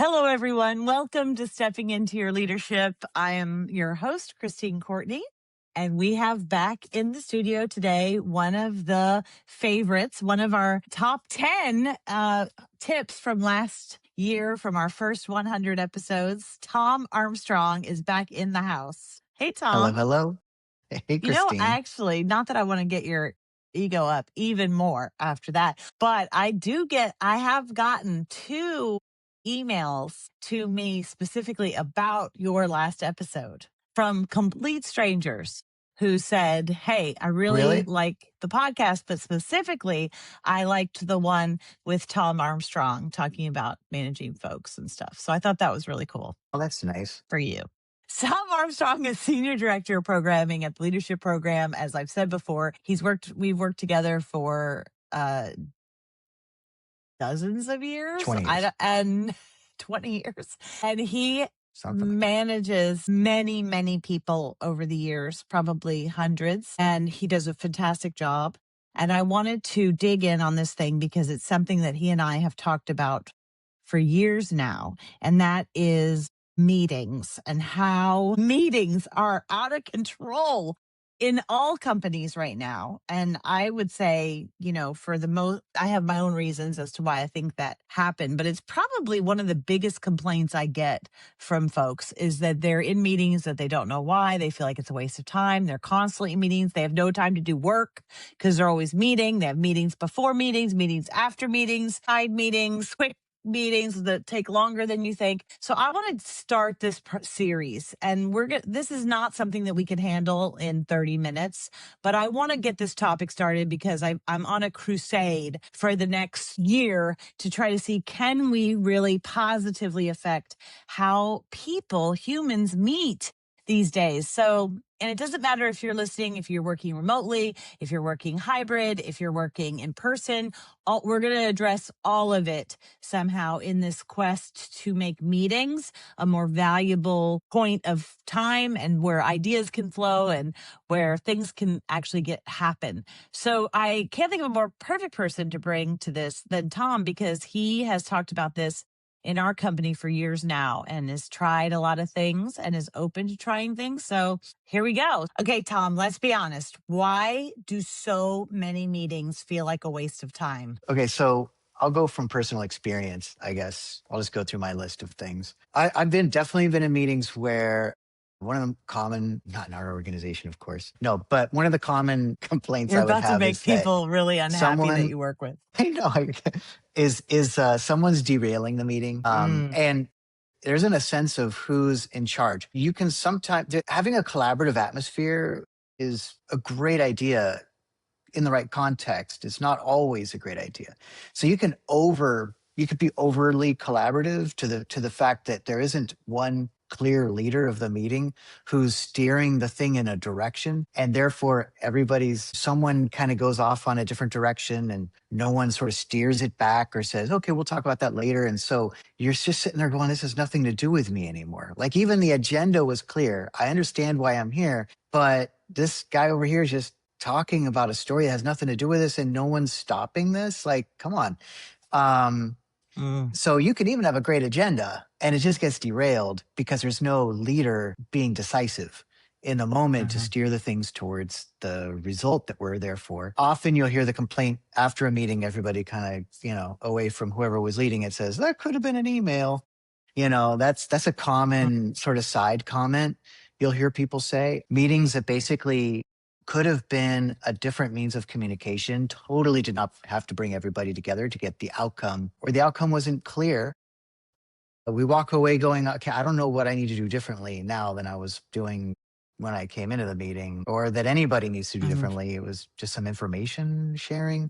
Hello, everyone. Welcome to Stepping Into Your Leadership. I am your host, Christine Courtney, and we have back in the studio today one of the favorites, one of our top 10 tips from last year from our first 100 episodes. Tom Armstrong is back in the house. Hey, Hello, Tom. hello. Hey, Christine. Actually, not that I want to get your ego up even more after that, but I have gotten two emails to me specifically about your last episode from complete strangers who said, "Hey, I really Really? like the podcast, but specifically, I liked the one with Tom Armstrong talking about managing folks and stuff." So I thought that was really cool Oh, that's nice. for you. Tom Armstrong is Senior Director of Programming at the Leadership Program. As I've said before, we've worked together for dozens of years 20 years. and 20 years. And he Something like that. manages many, many people over the years, probably hundreds. And he does a fantastic job. And I wanted to dig in on this thing because it's something that he and I have talked about for years now. And that is meetings and how meetings are out of control in all companies right now. And I would say, for the most, I have my own reasons as to why I think that happened, but it's probably one of the biggest complaints I get from folks is that they're in meetings that they don't know why. They feel like it's a waste of time. They're constantly in meetings. They have no time to do work because they're always meeting. They have meetings before meetings, meetings after meetings, side meetings, quick meetings that take longer than you think. So I want to start this series, and this is not something that we can handle in 30 minutes, but I want to get this topic started because I'm on a crusade for the next year to try to see, can we really positively affect how humans meet these days? So, and it doesn't matter if you're listening, if you're working remotely, if you're working hybrid, if you're working in person, we're going to address all of it somehow in this quest to make meetings a more valuable point of time and where ideas can flow and where things can actually happen. So I can't think of a more perfect person to bring to this than Tom, because he has talked about this in our company for years now and has tried a lot of things and is open to trying things. So here we go. Okay, Tom, let's be honest. Why do so many meetings feel like a waste of time? Okay, so I'll go from personal experience, I guess. I'll just go through my list of things. I've definitely been in meetings where one of the common, not in our organization, of course, no, but one of the common complaints You're I would about to have make is that people really unhappy that someone, you work with. I know, is someone's derailing the meeting. Mm. And there isn't a sense of who's in charge. You can sometimes, having a collaborative atmosphere is a great idea in the right context. It's not always a great idea. So you could be overly collaborative to the fact that there isn't one clear leader of the meeting who's steering the thing in a direction, and therefore someone kind of goes off on a different direction and no one sort of steers it back or says, okay, we'll talk about that later. And so you're just sitting there going, this has nothing to do with me anymore. Like, even the agenda was clear. I understand why I'm here, but this guy over here is just talking about a story that has nothing to do with this and no one's stopping this. Like, come on. So you can even have a great agenda and it just gets derailed because there's no leader being decisive in the moment to steer the things towards the result that we're there for. Often you'll hear the complaint after a meeting, everybody kind of, away from whoever was leading it, says, that could have been an email. That's a common sort of side comment you'll hear people say. Meetings that basically could have been a different means of communication, totally did not have to bring everybody together to get the outcome, or the outcome wasn't clear. We walk away going, okay, I don't know what I need to do differently now than I was doing when I came into the meeting, or that anybody needs to do differently. It was just some information sharing.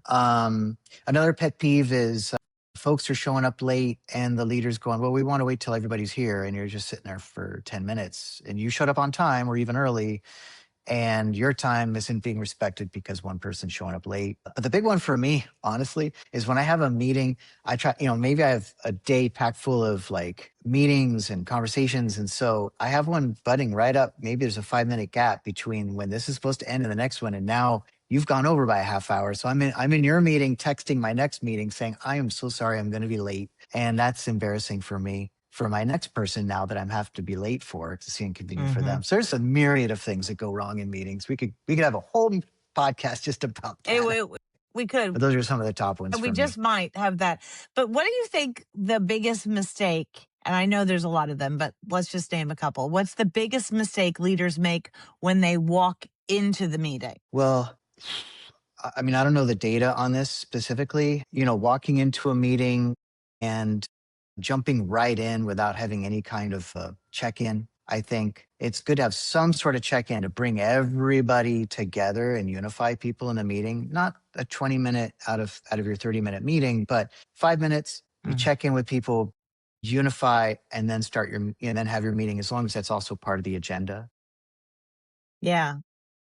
Another pet peeve is folks are showing up late and the leader's going, well, we want to wait till everybody's here. And you're just sitting there for 10 minutes and you showed up on time or even early, and your time isn't being respected because one person's showing up late. But the big one for me, honestly, is when I have a meeting, I try, maybe I have a day packed full of like meetings and conversations. And so I have one butting right up. Maybe there's a 5-minute gap between when this is supposed to end and the next one. And now you've gone over by a half hour. So I'm in your meeting, texting my next meeting saying, I am so sorry, I'm going to be late. And that's embarrassing for me, for my next person now that I'm have to be late for. It's inconvenient for Hmm. them. So there's a myriad of things that go wrong in meetings. We could have a whole podcast just about that. We could. But those are some of the top ones We for just me. might have that. But what do you think the biggest mistake? And I know there's a lot of them, but let's just name a couple. What's the biggest mistake leaders make when they walk into the meeting? Well, I mean, I don't know the data on this specifically. Walking into a meeting and jumping right in without having any kind of check in. I think it's good to have some sort of check in to bring everybody together and unify people in a meeting. Not a 20-minute out of your 30-minute meeting, but 5 minutes. You Mm. check in with people, unify, and then and then have your meeting. As long as that's also part of the agenda, Yeah.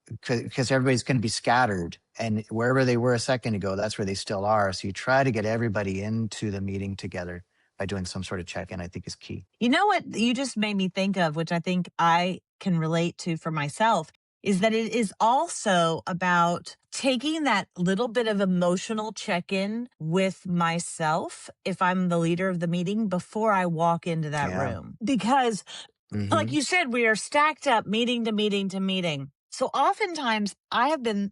because everybody's going to be scattered, and wherever they were a second ago, that's where they still are. So you try to get everybody into the meeting together by doing some sort of check in, I think is key. You know what you just made me think of, which I think I can relate to for myself, is that it is also about taking that little bit of emotional check in with myself if I'm the leader of the meeting before I walk into that Yeah. room. Because like Hmm. you said, we are stacked up meeting to meeting to meeting. So oftentimes I have been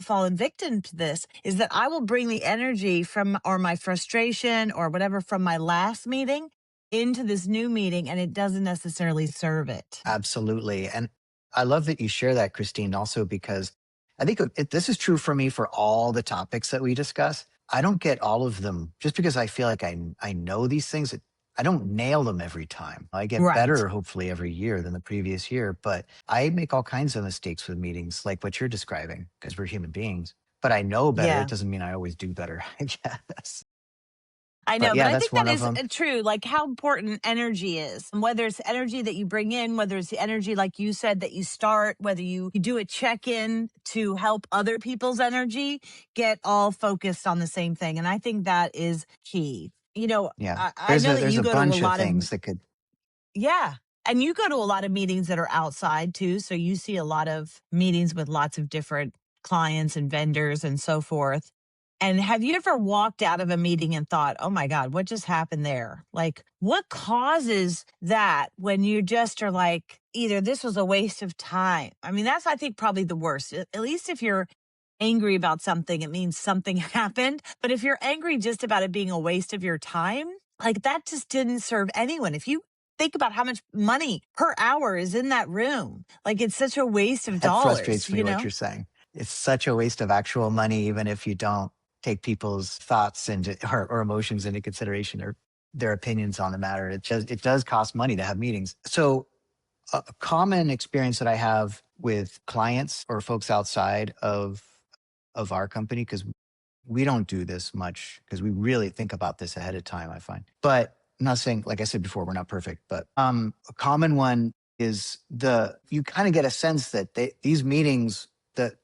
fallen victim to this is that I will bring the energy from or my frustration or whatever from my last meeting into this new meeting and it doesn't necessarily serve it. Absolutely. And I love that you share that, Christine, also because I think this is true for me for all the topics that we discuss. I don't get all of them just because I feel like I know these things. I don't nail them every time. I get Right. better, hopefully, every year than the previous year. But I make all kinds of mistakes with meetings, like what you're describing, because we're human beings. But I know better. It Yeah. doesn't mean I always do better, I guess. I But know, but yeah, I that's think that one of is them. true. Like how important energy is, and whether it's energy that you bring in, whether it's the energy, like you said, that you start, whether you do a check in to help other people's energy get all focused on the same thing. And I think that is key. Yeah. I know that There's you a go to a bunch of lot of, things that could, yeah. And you go to a lot of meetings that are outside too. So you see a lot of meetings with lots of different clients and vendors and so forth. And have you ever walked out of a meeting and thought, oh my God, what just happened there? Like, what causes that when you just are like, either this was a waste of time? I mean, that's, I think, probably the worst. At least if you're angry about something, it means something happened. But if you're angry just about it being a waste of your time, like that just didn't serve anyone. If you think about how much money per hour is in that room, like it's such a waste of that dollars, frustrates me what you're saying. It's such a waste of actual money, even if you don't take people's thoughts or emotions into consideration or their opinions on the matter. It does cost money to have meetings. So a common experience that I have with clients or folks outside of our company, because we don't do this much because we really think about this ahead of time, I find. But I'm not saying, like I said before, we're not perfect, but a common one is you kind of get a sense that these meetings, that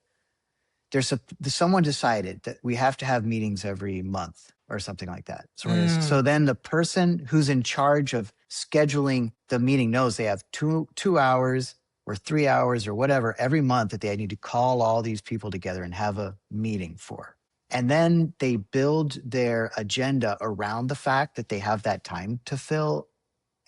someone decided that we have to have meetings every month or something like that. So then the person who's in charge of scheduling the meeting knows they have 2 hours or 3 hours or whatever every month that they need to call all these people together and have a meeting for. And then they build their agenda around the fact that they have that time to fill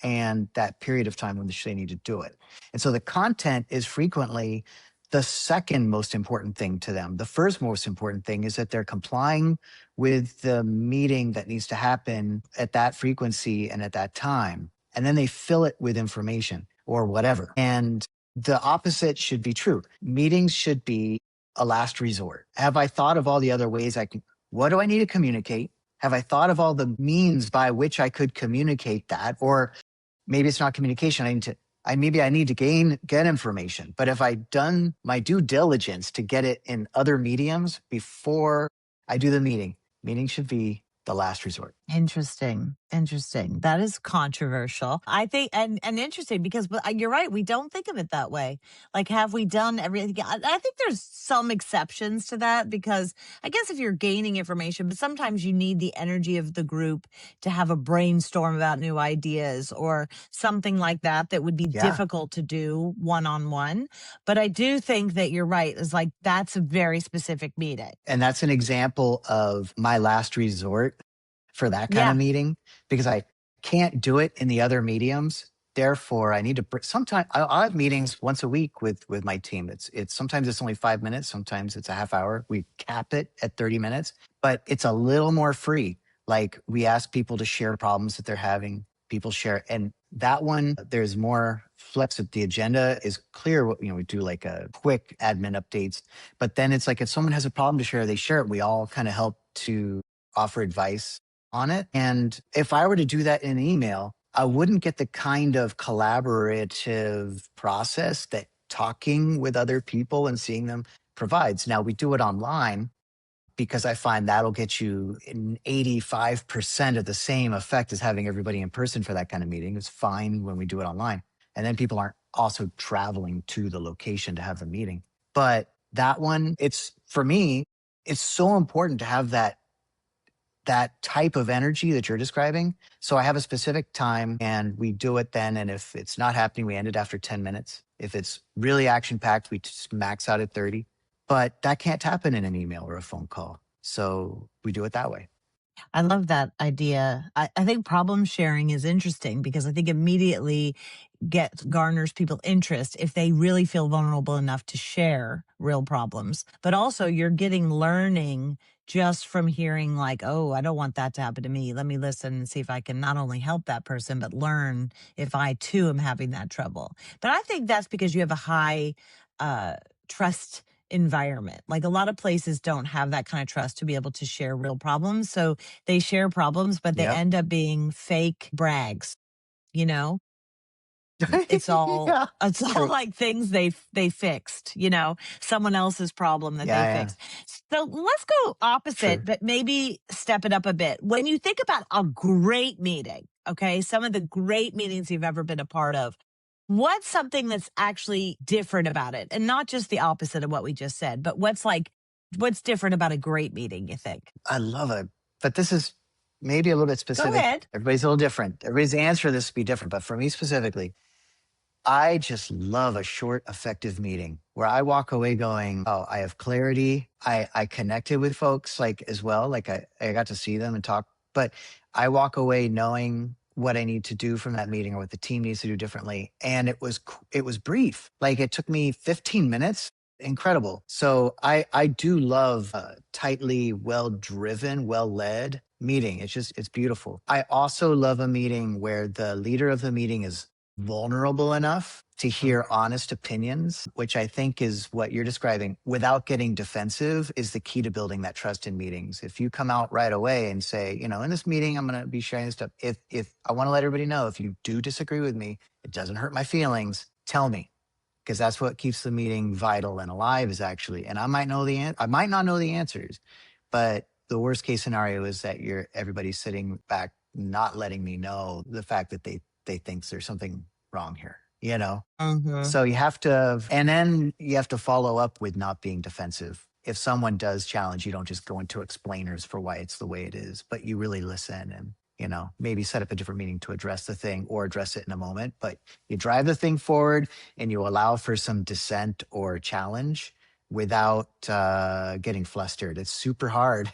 and that period of time when they need to do it. And so the content is frequently the second most important thing to them. The first most important thing is that they're complying with the meeting that needs to happen at that frequency and at that time. And then they fill it with information or whatever. And the opposite should be true. Meetings should be a last resort. Have I thought of all the other ways what do I need to communicate? Have I thought of all the means by which I could communicate that? Or maybe it's not communication. I need to get information. But if I done my due diligence to get it in other mediums before I do the meeting should be the last resort. Interesting. Interesting. That is controversial. I think, and interesting because you're right. We don't think of it that way. Like, have we done everything? I think there's some exceptions to that because I guess if you're gaining information, but sometimes you need the energy of the group to have a brainstorm about new ideas or something like that that would be Yeah. difficult to do one on one. But I do think that you're right. It's like that's a very specific meeting. And that's an example of my last resort for that kind of Yeah. meeting because I can't do it in the other mediums. Therefore, I need to sometimes I'll have meetings once a week with my team. It's sometimes it's only 5 minutes, sometimes it's a half hour. We cap it at 30 minutes, but it's a little more free. Like we ask people to share problems that they're having. People share, and that one there's more flex. The agenda is clear. We do like a quick admin updates, but then it's like if someone has a problem to share, they share it. We all kind of help to offer advice on it. And if I were to do that in an email, I wouldn't get the kind of collaborative process that talking with other people and seeing them provides. Now we do it online because I find that'll get you in 85% of the same effect as having everybody in person for that kind of meeting. It's fine when we do it online. And then people aren't also traveling to the location to have the meeting. But that one, it's for me, it's so important to have that type of energy that you're describing. So I have a specific time and we do it then. And if it's not happening, we end it after 10 minutes. If it's really action packed, we just max out at 30. But that can't happen in an email or a phone call. So we do it that way. I love that idea. I think problem sharing is interesting because I think immediately garners people interest if they really feel vulnerable enough to share real problems. But also you're getting learning just from hearing like, oh, I don't want that to happen to me. Let me listen and see if I can not only help that person, but learn if I too am having that trouble. But I think that's because you have a high uh, trust environment. Like a lot of places don't have that kind of trust to be able to share real problems. So they share problems, but they Yep. end up being fake brags, you know? It's all Yeah. it's all True. like things they fixed, someone else's problem that Yeah. they Yeah. fixed. So let's go opposite, True. but maybe step it up a bit. When you think about a great meeting, okay, some of the great meetings you've ever been a part of, what's something that's actually different about it? And not just the opposite of what we just said, but what's different about a great meeting, you think? I love it. But this is maybe a little bit Go specific. ahead. Everybody's a little different. Everybody's answer to this will be different. But for me specifically, I just love a short, effective meeting where I walk away going, oh, I have clarity. I connected with folks like as well. Like I got to see them and talk, but I walk away knowing what I need to do from that meeting or what the team needs to do differently. And it was brief. Like it took me 15 minutes. Incredible. So I do love a tightly, well driven, well led meeting. It's beautiful. I also love a meeting where the leader of the meeting is vulnerable enough to hear honest opinions, which I think is what you're describing without getting defensive is the key to building that trust in meetings. If you come out right away and say, in this meeting, I'm going to be sharing this stuff. If I want to let everybody know, if you do disagree with me, it doesn't hurt my feelings. Tell me, because that's what keeps the meeting vital and alive is actually, and I might I might not know the answers, but the worst case scenario is that everybody's sitting back, not letting me know the fact that they think there's something wrong here. Mhm. So you have to, and then you have to follow up with not being defensive. If someone does challenge, you don't just go into explainers for why it's the way it is, but you really listen and, maybe set up a different meeting to address the thing or address it in a moment. But you drive the thing forward and you allow for some dissent or challenge without getting flustered. It's super hard.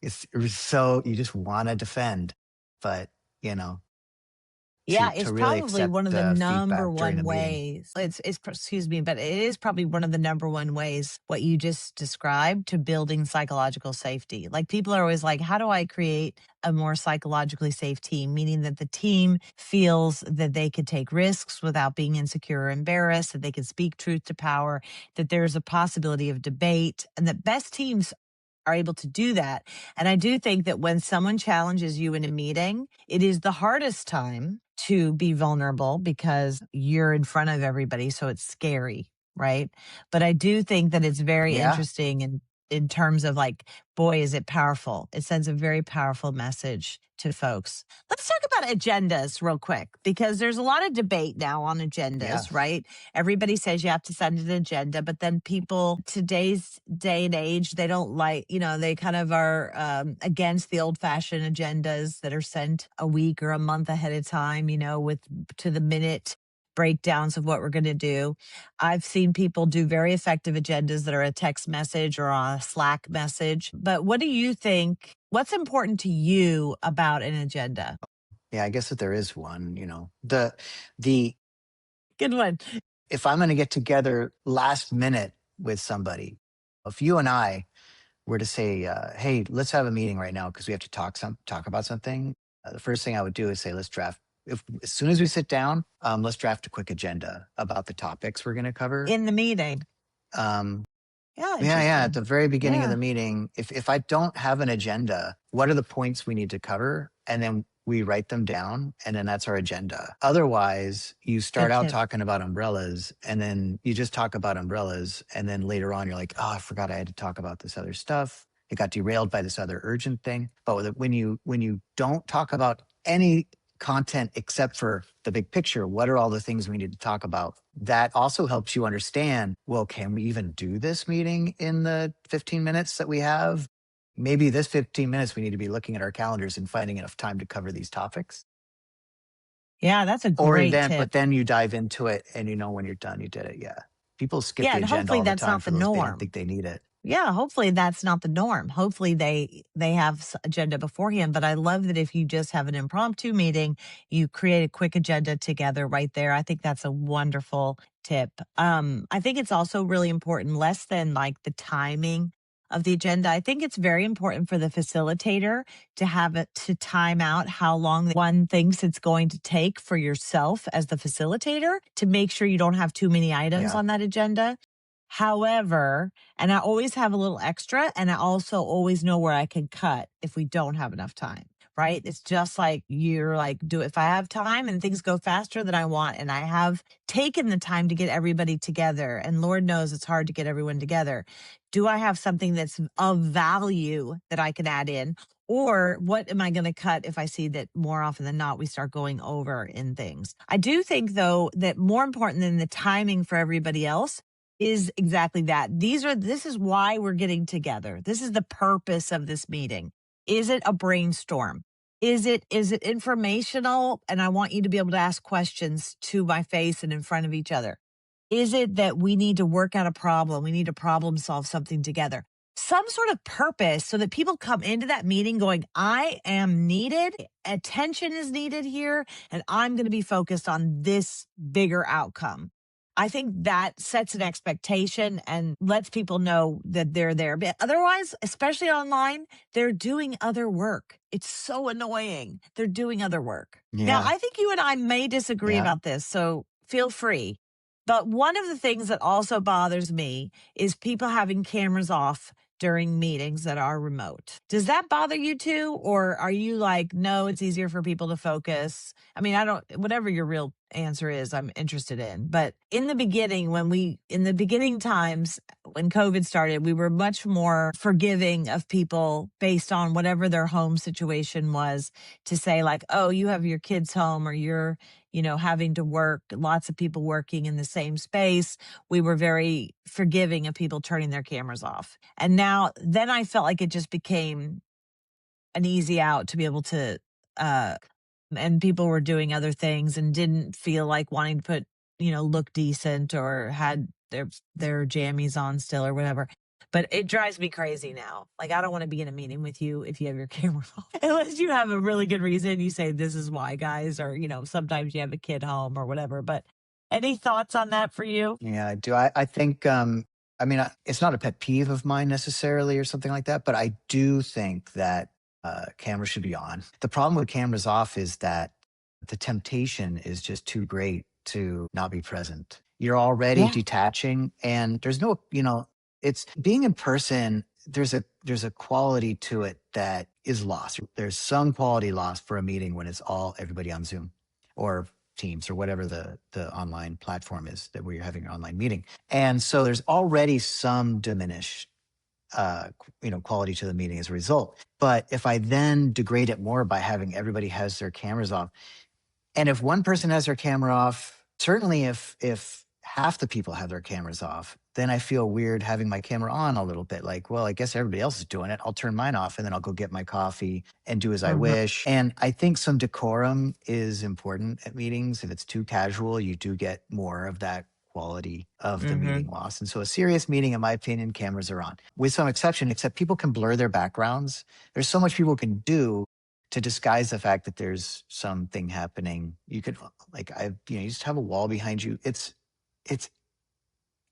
It's so you just want to defend, but you know, Yeah, to it's really probably accept one of the number feedback during one the meeting. ways. Excuse me, but it is probably one of the number one ways what you just described to building psychological safety. Like people are always like, how do I create a more psychologically safe team? Meaning that the team feels that they could take risks without being insecure or embarrassed, that they can speak truth to power, that there's a possibility of debate, and that best teams are able to do that. And I do think that when someone challenges you in a meeting, it is the hardest time to be vulnerable because you're in front of everybody. So it's scary. Right. But I do think that it's very Yeah, interesting in terms of like, boy, is it powerful. It sends a very powerful message to folks. Let's talk about agendas real quick because there's a lot of debate now on yeah, agendas, right? Everybody says you have to send an agenda, but then people today's day and age, they don't like, they kind of are against the old fashioned agendas that are sent a week or a month ahead of time, with to the minute breakdowns of what we're going to do. I've seen people do very effective agendas that are a text message or a Slack message. But what do you think? What's important to you about an agenda? Yeah, I guess that there is one, the Good one. if I'm going to get together last minute with somebody, if you and I were to say, "Hey, let's have a meeting right now because we have to talk about something," the first thing I would do is say, "Let's draft." If as soon as we sit down, let's draft a quick agenda about the topics we're going to cover. In the meeting. Um, Yeah, yeah. At interesting. the very beginning of Yeah. the meeting, if I don't have an agenda, what are the points we need to cover? And then we write them down, and then that's our agenda. Otherwise, you start Good out tip. talking about umbrellas, and then you just talk about umbrellas, and then later on, you're like, "Oh, I forgot I had to talk about this other stuff. It got derailed by this other urgent thing." But when you don't talk about any content except for the big picture, what are all the things we need to talk about? That also helps you understand, well, can we even do this meeting in the 15 minutes that we have? Maybe this 15 minutes we need to be looking at our calendars and finding enough time to cover these topics. Yeah, that's a Or great event, tip. but then you dive into it and when you're done, you did it. Yeah. People skip Yeah, the and agenda hopefully all the that's time not for the those they don't norm. think they need it. Yeah, hopefully that's not the norm. Hopefully they have agenda beforehand, but I love that if you just have an impromptu meeting, you create a quick agenda together right there. I think that's a wonderful tip. I think it's also really important, less than like the timing of the agenda. I think it's very important for the facilitator to have it to time out how long one thinks it's going to take for yourself as the facilitator to make sure you don't have too many items Yeah. on that agenda. However, and I always have a little extra, and I also always know where I can cut if we don't have enough time, right? It's just like you're like, do if I have time and things go faster than I want, and I have taken the time to get everybody together, and Lord knows it's hard to get everyone together. Do I have something that's of value that I can add in? Or what am I going to cut if I see that more often than not we start going over in things? I do think, though, that more important than the timing for everybody else is exactly that. This is why we're getting together. This is the purpose of this meeting. Is it a brainstorm? Is it informational? And I want you to be able to ask questions to my face and in front of each other. Is it that we need to work out a problem? We need to problem solve something together. Some sort of purpose so that people come into that meeting going, I am needed, attention is needed here, and I'm going to be focused on this bigger outcome. I think that sets an expectation and lets people know that they're there. But otherwise, especially online, they're doing other work. It's so annoying. They're doing other work. Now, Yeah. I think you and I may disagree Yeah. about this, so feel free. But one of the things that also bothers me is people having cameras off during meetings that are remote. Does that bother you too? Or are you like, no, it's easier for people to focus? I mean, I don't, whatever your real answer is, I'm interested in. But in the beginning, in the beginning times, when COVID started, we were much more forgiving of people based on whatever their home situation was, to say, like, oh, you have your kids home, or you're, having to work, lots of people working in the same space. We were very forgiving of people turning their cameras off. And then I felt like it just became an easy out to be able to, uh, and people were doing other things and didn't feel like wanting to look decent, or had their jammies on still or whatever. But it drives me crazy now. Like, I don't want to be in a meeting with you if you have your camera off. Unless you have a really good reason. You say, this is why, guys, or, sometimes you have a kid home or whatever. But any thoughts on that for you? Yeah, I do. I think, it's not a pet peeve of mine necessarily or something like that, but I do think that cameras should be on. The problem with cameras off is that the temptation is just too great to not be present. You're already Yeah. detaching, and there's no, it's being in person. There's a quality to it that is lost. There's some quality lost for a meeting when it's all everybody on Zoom or Teams or whatever the online platform is that where you're having your online meeting. And so there's already some diminished quality to the meeting as a result. But if I then degrade it more by having everybody has their cameras off, and if one person has their camera off, certainly if half the people have their cameras off, then I feel weird having my camera on a little bit. Like, well, I guess everybody else is doing it. I'll turn mine off and then I'll go get my coffee and do as I Mhm. wish. And I think some decorum is important at meetings. If it's too casual, you do get more of that quality of the Mhm. meeting loss. And so a serious meeting, in my opinion, cameras are on with some exception, except people can blur their backgrounds. There's so much people can do to disguise the fact that there's something happening. You could like you just have a wall behind you. It's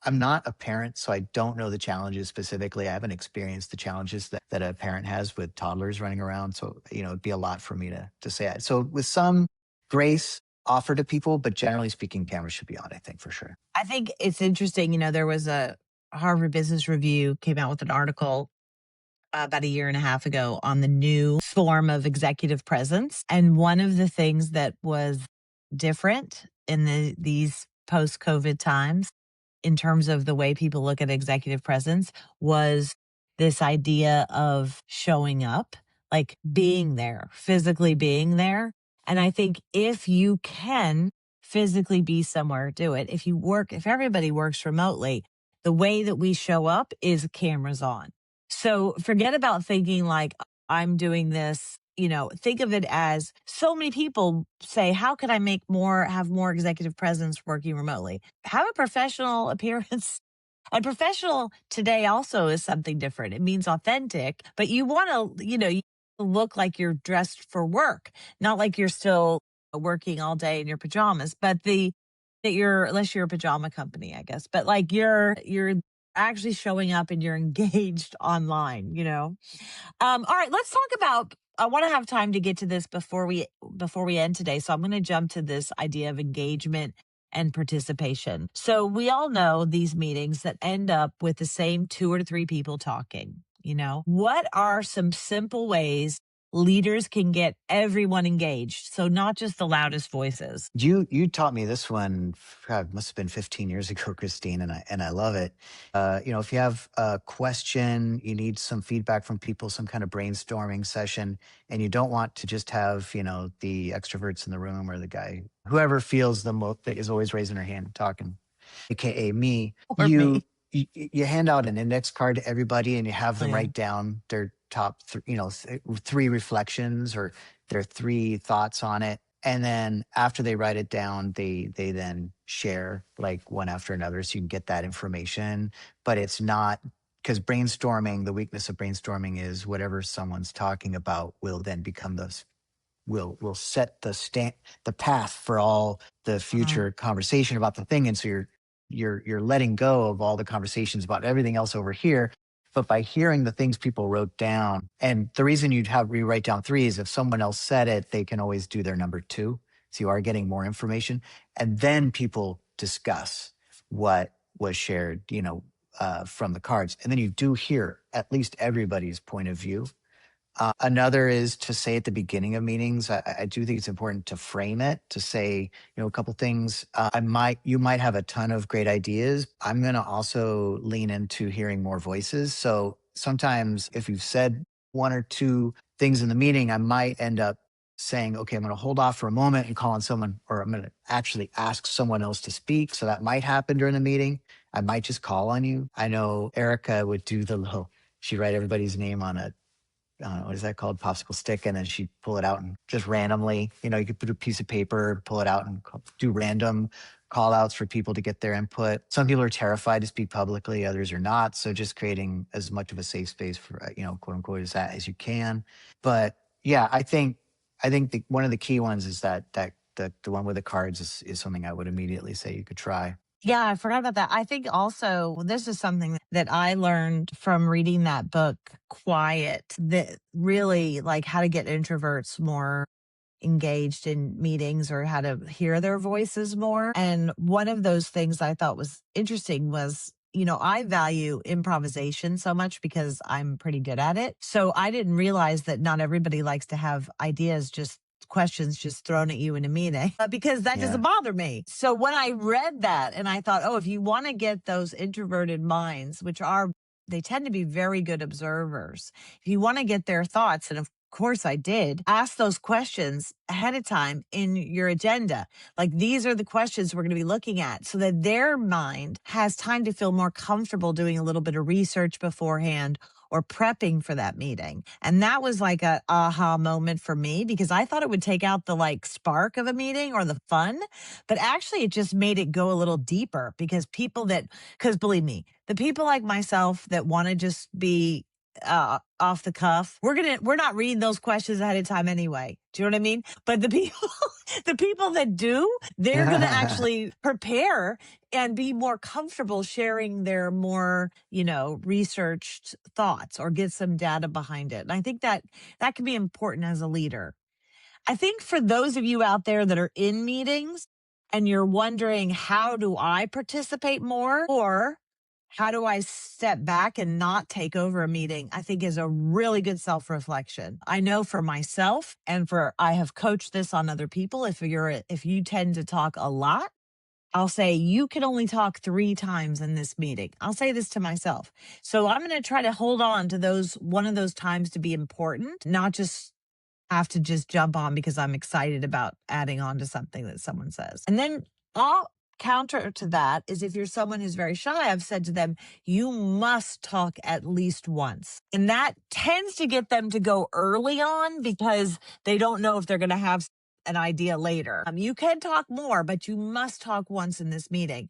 I'm not a parent, so I don't know the challenges specifically. I haven't experienced the challenges that a parent has with toddlers running around. So, it'd be a lot for me to say that. So with some grace offered to people, but generally speaking, cameras should be on, I think, for sure. I think it's interesting, there was a Harvard Business Review came out with an article about a year and a half ago on the new form of executive presence. And one of the things that was different in these post COVID times, in terms of the way people look at executive presence, was this idea of showing up, like being there, physically being there. And I think if you can physically be somewhere, do it. If everybody works remotely, the way that we show up is cameras on. So forget about thinking like, I'm doing this, think of it as so many people say, how can I have more executive presence working remotely? Have a professional appearance. And professional today also is something different. It means authentic, but you want to, you look like you're dressed for work, not like you're still working all day in your pajamas, but unless you're a pajama company, I guess, but like you're actually showing up and you're engaged online. All right, let's talk about. I want to have time to get to this before we end today. So I'm going to jump to this idea of engagement and participation. So we all know these meetings that end up with the same two or three people talking. What are some simple ways leaders can get everyone engaged? So not just the loudest voices. You taught me this one. God, must have been 15 years ago, Christine, and I love it. If you have a question, you need some feedback from people, some kind of brainstorming session, and you don't want to just have the extroverts in the room or the guy whoever feels the most that is always raising their hand and talking, aka me. Or me. You hand out an index card to everybody, and you have Oh, them yeah. write down their top, three reflections or their three thoughts on it, and then after they write it down, they then share like one after another, so you can get that information. But it's not because brainstorming. The weakness of brainstorming is whatever someone's talking about will then become will set the path for all the Mhm. future conversation about the thing. And so you're letting go of all the conversations about everything else over here. But by hearing the things people wrote down, and the reason you'd have rewrite down three is if someone else said it, they can always do their number two. So you are getting more information. And then people discuss what was shared, from the cards. And then you do hear at least everybody's point of view. Another is to say at the beginning of meetings. I do think it's important to frame it to say, a couple things. You might have a ton of great ideas. I'm going to also lean into hearing more voices. So sometimes if you've said one or two things in the meeting, I might end up saying, okay, I'm going to hold off for a moment and call on someone, or I'm going to actually ask someone else to speak. So that might happen during the meeting. I might just call on you. I know Erica would do she'd write everybody's name on a what is that called? Popsicle stick. And then she'd pull it out and just randomly, you could put a piece of paper, pull it out and do random call outs for people to get their input. Some people are terrified to speak publicly, others are not. So just creating as much of a safe space for, quote unquote, as you can. But yeah, I think one of the key ones is the one with the cards is something I would immediately say you could try. Yeah, I forgot about that. I think also this is something that I learned from reading that book, Quiet, that really like how to get introverts more engaged in meetings or how to hear their voices more. And one of those things I thought was interesting was, I value improvisation so much because I'm pretty good at it. So I didn't realize that not everybody likes to have questions just thrown at you in a meeting because that Yeah. doesn't bother me. So when I read that and I thought, oh, if you want to get those introverted minds, they tend to be very good observers. If you want to get their thoughts, and of course I did. Ask those questions ahead of time in your agenda. Like, these are the questions we're going to be looking at, so that their mind has time to feel more comfortable doing a little bit of research beforehand or prepping for that meeting. And that was like a aha moment for me, because I thought it would take out the like spark of a meeting or the fun, but actually it just made it go a little deeper, because because believe me, the people like myself that want to just be off the cuff, we're not reading those questions ahead of time anyway. Do you know what I mean? But the people the people that do, they're going to actually prepare and be more comfortable sharing their more, researched thoughts, or get some data behind it. And I think that can be important as a leader. I think for those of you out there that are in meetings and you're wondering, how do I participate more, or how do I step back and not take over a meeting, I think is a really good self reflection. I know for myself, and I have coached this on other people. If you tend to talk a lot, I'll say, you can only talk 3 times in this meeting. I'll say this to myself. So I'm going to try to hold on to one of those times to be important, not just have to just jump on because I'm excited about adding on to something that someone says. And then I'll counter to that is, if you're someone who's very shy, I've said to them, you must talk at least once. And that tends to get them to go early on, because they don't know if they're going to have an idea later. You can talk more, but you must talk once in this meeting.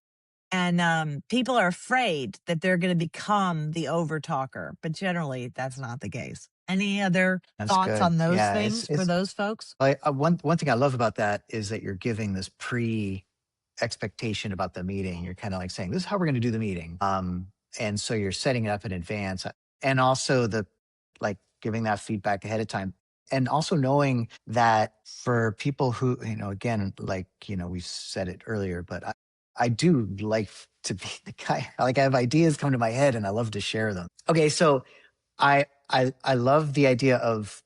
And people are afraid that they're going to become the over talker, but generally that's not the case. Any other That's thoughts good. on those Yeah, things for those folks? one thing I love about that is that you're giving this pre expectation about the meeting. You're kind of like saying, this is how we're going to do the meeting. And so you're setting it up in advance, and also like giving that feedback ahead of time. And also knowing that for people who, again, like, we said it earlier, but I do like to be the guy, like, I have ideas come to my head and I love to share them. Okay. So I love the idea of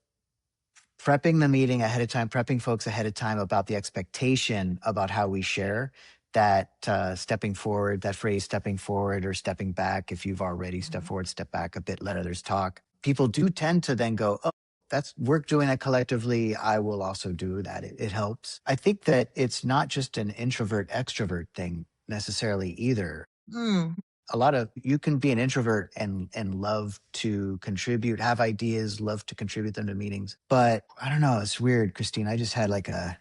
prepping the meeting ahead of time, prepping folks ahead of time about the expectation about how we share that, stepping forward, that phrase stepping forward or stepping back. If you've already stepped forward, step back a bit, let others talk. People do tend to then go, oh, we're doing that collectively. I will also do that. It helps. I think that it's not just an introvert extrovert thing necessarily either. Mm. You can be an introvert and love to contribute, have ideas, love to contribute them to meetings. But I don't know, it's weird, Christine. I just had like a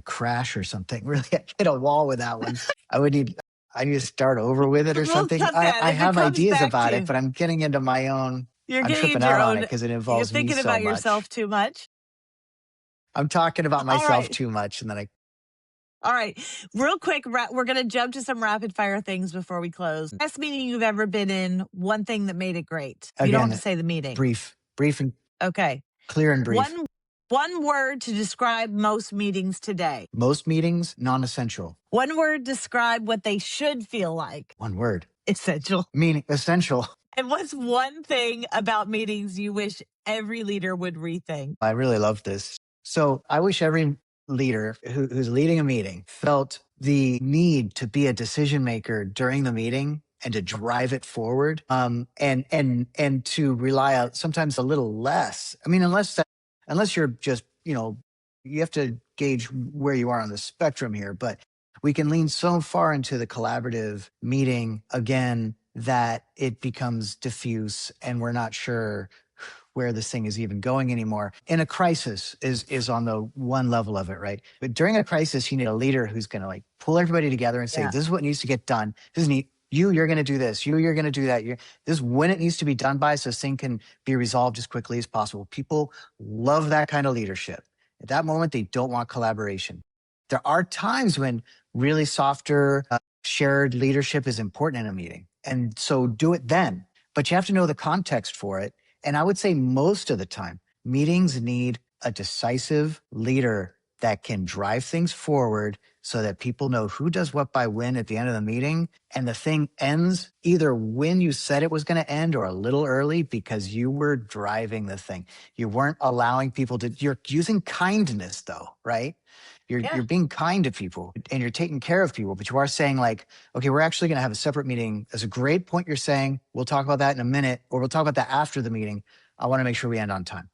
crash or something. Really, I hit a wall with that one. I need to start over with it or Well, something. cut that. I If it have comes ideas back about it, to but I'm getting into my own. you're I'm getting tripping into out your on it own, because it you're involves me thinking so about much. yourself too much. I'm talking about All myself right. too much, and then All right. Real quick, we're going to jump to some rapid fire things before we close. Best meeting you've ever been in, one thing that made it great. You don't have to again, say the meeting. brief and Okay. clear and brief. One word to describe most meetings today. Most meetings, non-essential. One word, describe what they should feel like. One word. Essential. Meaning essential. And what's one thing about meetings you wish every leader would rethink? I really love this. So I wish every leader who's leading a meeting felt the need to be a decision maker during the meeting and to drive it forward. And to rely on sometimes a little less. I mean, unless you're just, you have to gauge where you are on the spectrum here, but we can lean so far into the collaborative meeting again that it becomes diffuse and we're not sure where this thing is even going anymore. In a crisis is on the one level of it, right? But during a crisis, you need a leader who's going to like pull everybody together and say, Yeah. this is what needs to get done. This is neat. You're going to do this. You're going to do that. This is when it needs to be done by, so this thing can be resolved as quickly as possible. People love that kind of leadership. At that moment, they don't want collaboration. There are times when really softer, shared leadership is important in a meeting. And so do it then. But you have to know the context for it. And I would say most of the time, meetings need a decisive leader that can drive things forward so that people know who does what by when at the end of the meeting. And the thing ends either when you said it was going to end or a little early because you were driving the thing. You weren't allowing people you're using kindness though, right? You're being kind to people and you're taking care of people, but you are saying like, okay, we're actually going to have a separate meeting. That's a great point you're saying. We'll talk about that in a minute, or we'll talk about that after the meeting. I want to make sure we end on time.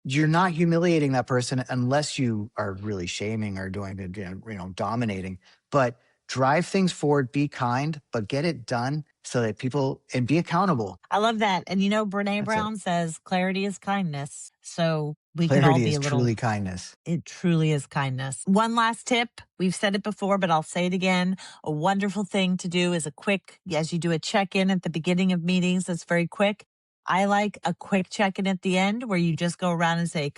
you're not humiliating that person unless you are really shaming or doing the, dominating. But drive things forward, be kind, but get it done so that people and be accountable. I love that. And Brene That's it. Brown says clarity is kindness. So we can all Clarity be is a little truly kindness. It truly is kindness. One last tip. We've said it before, but I'll say it again. A wonderful thing to do is as you do a check in at the beginning of meetings, that's very quick. I like a quick check in at the end where you just go around and say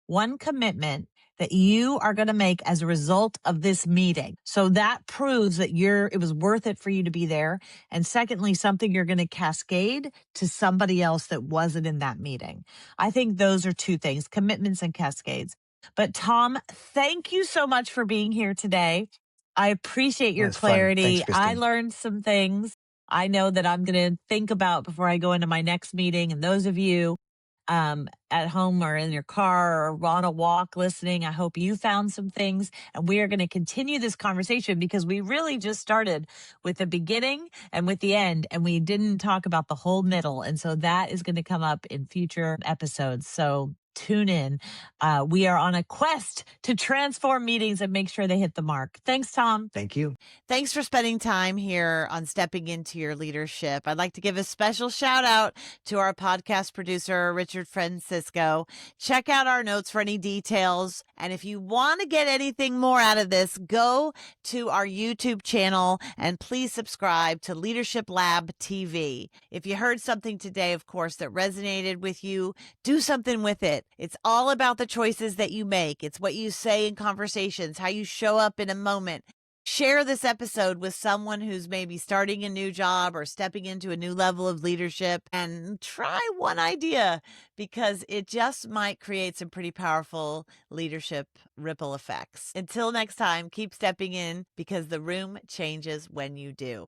one commitment that you are going to make as a result of this meeting. So that proves that it was worth it for you to be there. And secondly, something you're going to cascade to somebody else that wasn't in that meeting. I think those are two things, commitments and cascades. But Tom, thank you so much for being here today. I appreciate your That's fun. Thanks, clarity. I Christine. learned some things I know that I'm going to think about before I go into my next meeting. And those of you at home or in your car or on a walk listening, I hope you found some things. And we are going to continue this conversation because we really just started with the beginning and with the end, and we didn't talk about the whole middle. And so that is going to come up in future episodes. So tune in. We are on a quest to transform meetings and make sure they hit the mark. Thanks, Tom. Thank you. Thanks for spending time here on Stepping Into Your Leadership. I'd like to give a special shout out to our podcast producer, Richard Francisco. Check out our notes for any details. And if you want to get anything more out of this, go to our YouTube channel and please subscribe to Leadership Lab TV. If you heard something today, of course, that resonated with you, do something with it. It's all about the choices that you make. It's what you say in conversations, how you show up in a moment. Share this episode with someone who's maybe starting a new job or stepping into a new level of leadership, and try one idea because it just might create some pretty powerful leadership ripple effects. Until next time, keep stepping in because the room changes when you do.